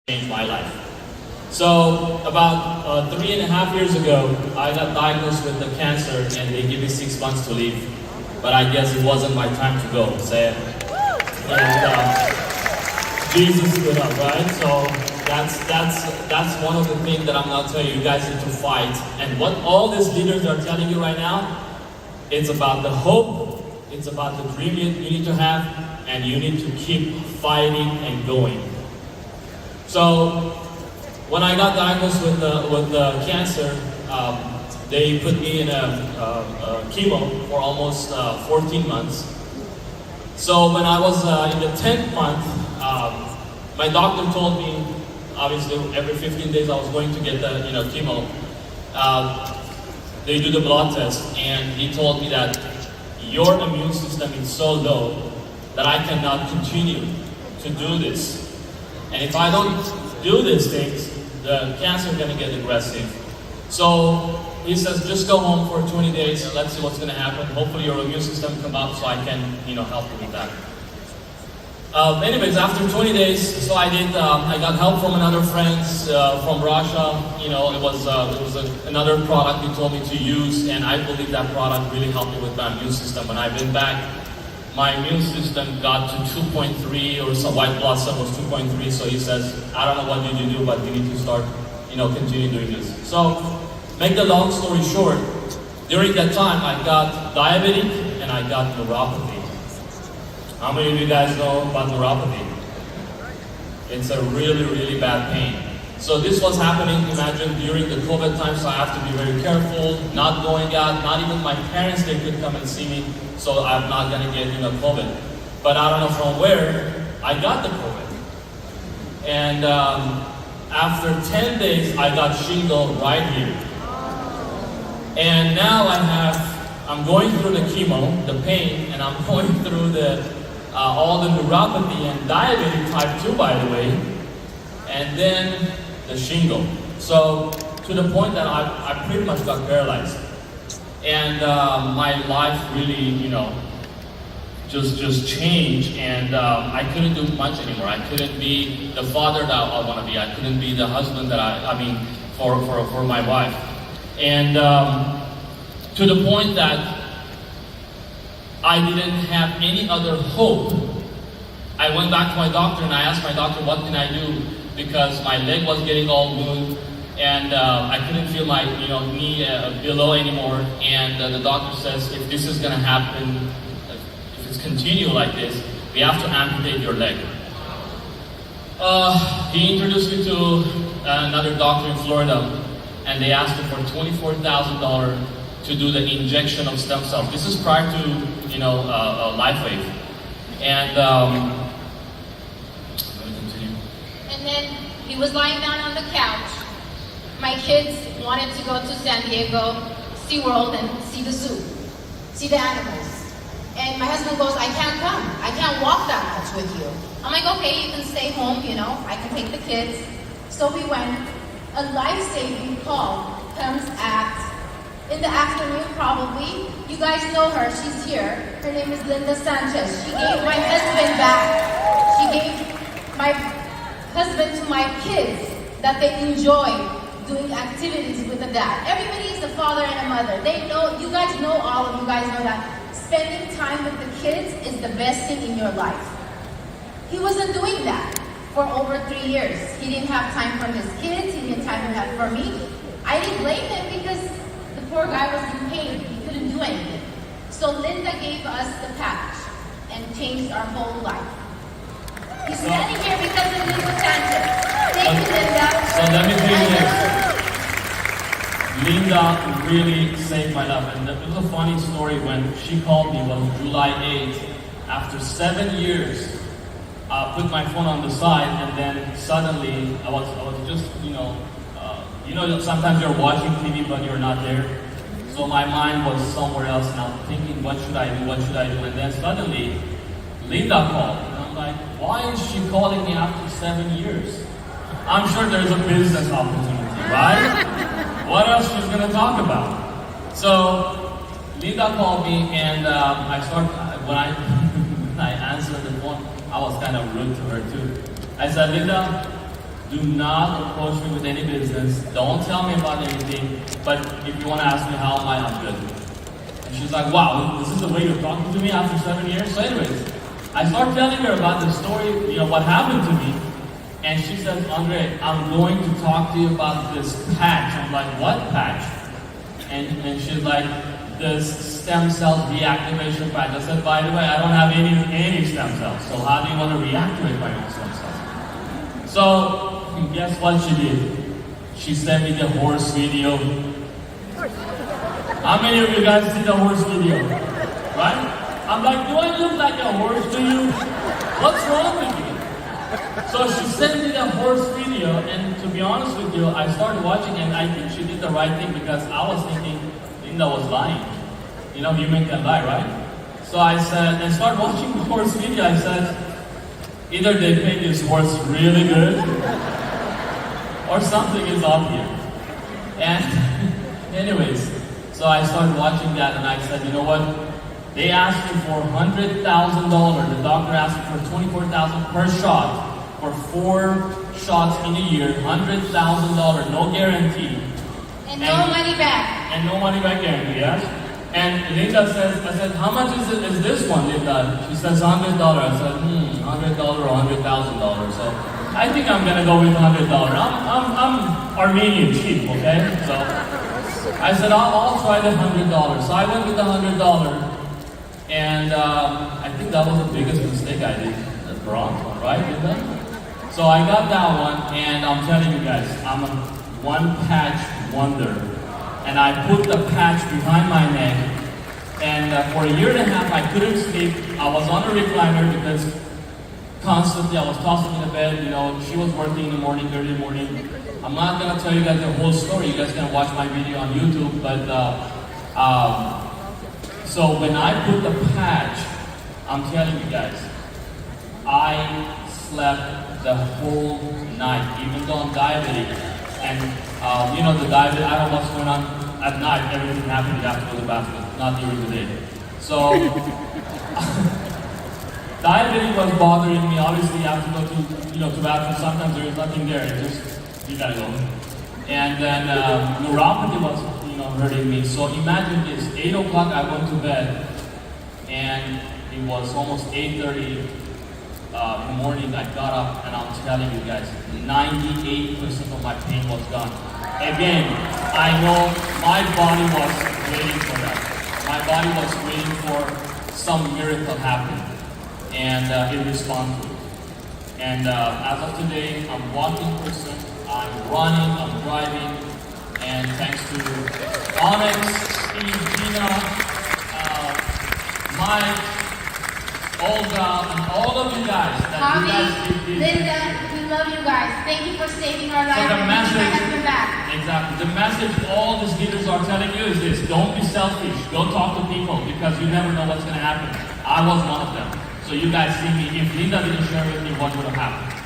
changed my life. So about 3.5 years ago, I got diagnosed with the cancer and they give me 6 months to live. But I guess it wasn't my time to go. Say it. And Jesus stood up, right? So that's one of the things that I'm not telling you. You guys need to fight. And what all these leaders are telling you right now, it's about the hope, it's about the dream you need to have, and you need to keep fighting and going. So when I got diagnosed with the cancer, they put me in a chemo for almost 14 months. So when I was in the 10th month, my doctor told me, obviously every 15 days I was going to get the chemo. They do the blood test, and he told me that your immune system is so low that I cannot continue to do this. And if I don't do these things, the cancer is going to get aggressive. So he says, just go home for 20 days, let's see what's going to happen. Hopefully your immune system come up so I can help you with that. Anyways, after 20 days, so I got help from another friends from Russia. It was another product he told me to use, and I believe that product really helped me with my immune system. When I've been back, my immune system got to 2.3, or some white blood cell was 2.3. So he says, I don't know what did you do, but you need to start, continue doing this. So, make the long story short, during that time I got diabetic and I got neuropathy. How many of you guys know about neuropathy? It's a really, really bad pain. So this was happening, imagine, during the COVID time, so I have to be very careful, not going out, not even my parents, they could come and see me, so I'm not gonna get, COVID. But I don't know from where, I got the COVID. And after 10 days, I got shingles right here. And now I'm going through the chemo, the pain, and I'm going through all the neuropathy and diabetes type 2, by the way, and then the shingle. So to the point that I pretty much got paralyzed, and my life really, just changed, and I couldn't do much anymore. I couldn't be the father that I want to be. I couldn't be the husband that for my wife, and to the point that I didn't have any other hope. I went back to my doctor and I asked my doctor, what can I do? Because my leg was getting all wound, and I couldn't feel my knee below anymore. And the doctor says, if this is gonna happen, if it's continue like this, we have to amputate your leg. He introduced me to another doctor in Florida, and they asked me for $24,000 to do the injection of stem cells. This is prior to LifeWave. And And then he was lying down on the couch. My kids wanted to go to San Diego, SeaWorld, and see the zoo, see the animals. And my husband goes, I can't come. I can't walk that much with you. I'm like, okay, you can stay home, I can take the kids. So we went. A life-saving call comes in the afternoon, probably. You guys know her, she's here. Her name is Linda Sanchez. She gave my husband back. She gave my husband to my kids that they enjoy doing activities with the dad. Everybody is a father and a mother. They know, you guys know, all of you guys know that spending time with the kids is the best thing in your life. He wasn't doing that for over 3 years. He didn't have time for his kids, he didn't have time for me. I didn't blame him because the poor guy was in pain. He couldn't do anything. So Linda gave us the package and changed our whole life. He's standing here because of Linda Sanchez. Thank you, Linda. So let me tell you this. Linda really saved my life. And it was a funny story when she called me. It was July 8th. After 7 years, I put my phone on the side, and then suddenly I was just, sometimes you're watching TV but you're not there. So my mind was somewhere else, and I'm thinking, what should I do? And then suddenly, Linda called, and I'm like, why is she calling me after 7 years? I'm sure there's a business opportunity, right? What else she's gonna talk about? So Linda called me, and when I answered the phone, I was kind of rude to her too. I said, Linda, do not approach me with any business. Don't tell me about anything. But if you want to ask me how am I, I'm good. And she's like, wow, this is the way you're talking to me after 7 years? So anyways, I start telling her about the story, what happened to me. And she says, Andreh, I'm going to talk to you about this patch. I'm like, what patch? And she's like, this stem cell reactivation patch. I said, by the way, I don't have any stem cells. So how do you want to reactivate my own stem cells? So guess what she did? She sent me the horse video. How many of you guys see the horse video? Right? I'm like, do I look like a horse to you? What's wrong with you? So she sent me the horse video, and to be honest with you, I started watching, and I think she did the right thing because I was thinking Linda was lying. Human can lie, right? So I said, and started watching the horse video. I said, either they paid this horse really good, or something is up here. And anyways, so I started watching that, and I said, you know what? They asked me for $100,000. The doctor asked me for $24,000 per shot for 4 shots in a year. $100,000, no guarantee. And no money back. And no money back guarantee, yes? And Linda says, I said, how much is this one, Linda? She says $100. I said, $100 or $100,000. So I think I'm gonna go with $100. I'm Armenian cheap, okay? So I said, I'll try the $100. So I went with the $100. And I think that was the biggest mistake I did, the bronze one, right? So I got that one, and I'm telling you guys, I'm a one-patch wonder. And I put the patch behind my neck, and for 1.5 years, I couldn't sleep. I was on a recliner because constantly I was tossing in the bed. She was working in the morning, early morning. I'm not gonna tell you guys the whole story. You guys can watch my video on YouTube, but so when I put the patch, I'm telling you guys, I slept the whole night, even though I'm diabetic. And the diabetic, I don't know what's going on at night. Everything happens, you have to go to the bathroom, not during the day. So diabetic was bothering me. Obviously, you have to go to bathroom. Sometimes there is nothing there. You gotta go. And then neuropathy was hurting me. So imagine this, 8 o'clock I went to bed, and it was almost 8:30 in the morning. I got up, and I'm telling you guys, 98% of my pain was gone. Again, I know my body was waiting for that. My body was waiting for some miracle happen, and it responded to it. And as of today, I'm a walking person, I'm running, I'm driving, and thanks to Onyx, Steve, Gina, Mike, Olga, and all of you guys that Bobby, you guys did this. Linda, we love you guys. Thank you for saving our lives. So the and bringing my message, husband back. exactly. The message all these leaders are telling you is this: don't be selfish. Go talk to people because you never know what's going to happen. I was one of them. So you guys see me. If Linda didn't share with me, what would have happened?